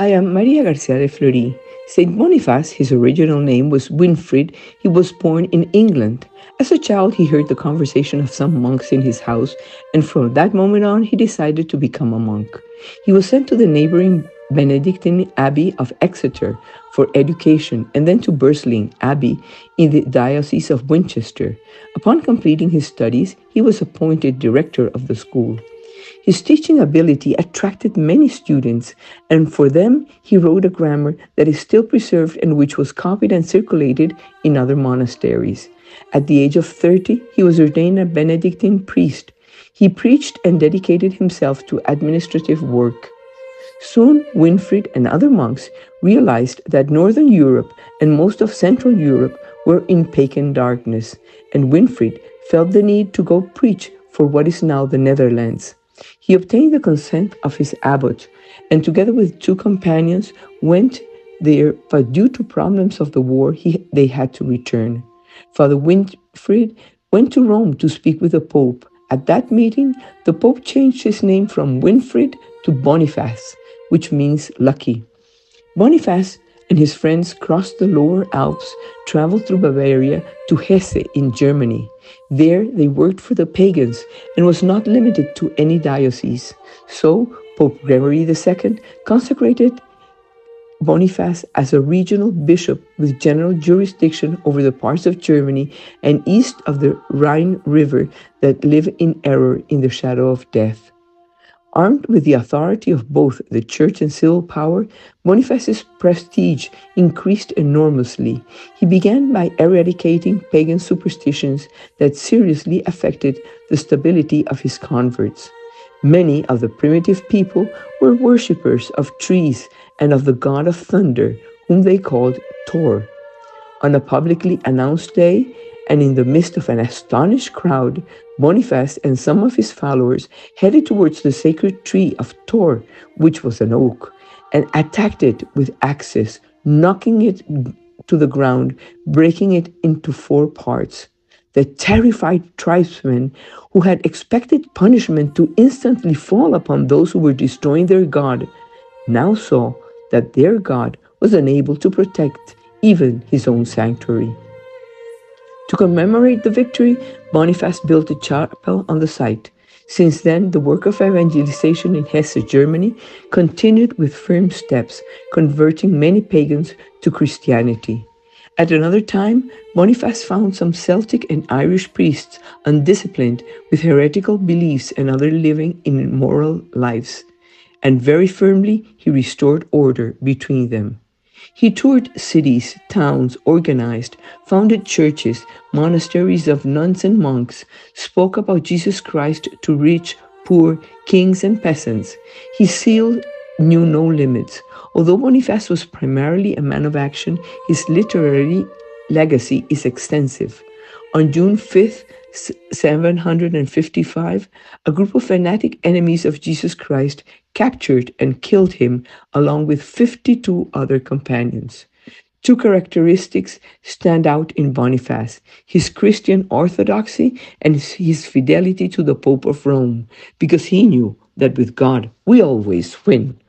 I am Maria Garcia de Fleury. Saint Boniface, his original name was Winfrid. He was born in England. As a child, he heard the conversation of some monks in his house, and from that moment on, he decided to become a monk. He was sent to the neighboring Benedictine Abbey of Exeter for education, and then to Bursley Abbey in the Diocese of Winchester. Upon completing his studies, he was appointed director of the school. His teaching ability attracted many students, and for them he wrote a grammar that is still preserved and which was copied and circulated in other monasteries. At the age of 30, he was ordained a Benedictine priest. He preached and dedicated himself to administrative work. Soon, Winfrid and other monks realized that Northern Europe and most of Central Europe were in pagan darkness, and Winfrid felt the need to go preach for what is now the Netherlands. He obtained the consent of his abbot, and together with two companions went there, but due to problems of the war, they had to return. Father Winfrid went to Rome to speak with the Pope. At that meeting, the Pope changed his name from Winfrid to Boniface, which means lucky. Boniface and his friends crossed the lower Alps, traveled through Bavaria to Hesse in Germany. There they worked for the pagans and was not limited to any diocese. So Pope Gregory II consecrated Boniface as a regional bishop with general jurisdiction over the parts of Germany and east of the Rhine River that live in error in the shadow of death. Armed with the authority of both the church and civil power, Boniface's prestige increased enormously. He began by eradicating pagan superstitions that seriously affected the stability of his converts. Many of the primitive people were worshippers of trees and of the god of thunder, whom they called Thor. On a publicly announced day, and in the midst of an astonished crowd, Boniface and some of his followers headed towards the sacred tree of Thor, which was an oak, and attacked it with axes, knocking it to the ground, breaking it into 4 parts. The terrified tribesmen, who had expected punishment to instantly fall upon those who were destroying their god, now saw that their god was unable to protect even his own sanctuary. To commemorate the victory, Boniface built a chapel on the site. Since then, the work of evangelization in Hesse, Germany, continued with firm steps, converting many pagans to Christianity. At another time, Boniface found some Celtic and Irish priests undisciplined with heretical beliefs and other living immoral lives, and very firmly he restored order between them. He toured cities, towns, organized, founded churches, monasteries of nuns and monks, spoke about Jesus Christ to rich, poor, kings and peasants. His zeal knew no limits. Although Boniface was primarily a man of action, his literary legacy is extensive. On June 5th, 755, a group of fanatic enemies of Jesus Christ captured and killed him along with 52 other companions. 2 characteristics stand out in Boniface: his Christian orthodoxy and his fidelity to the Pope of Rome, because he knew that with God we always win.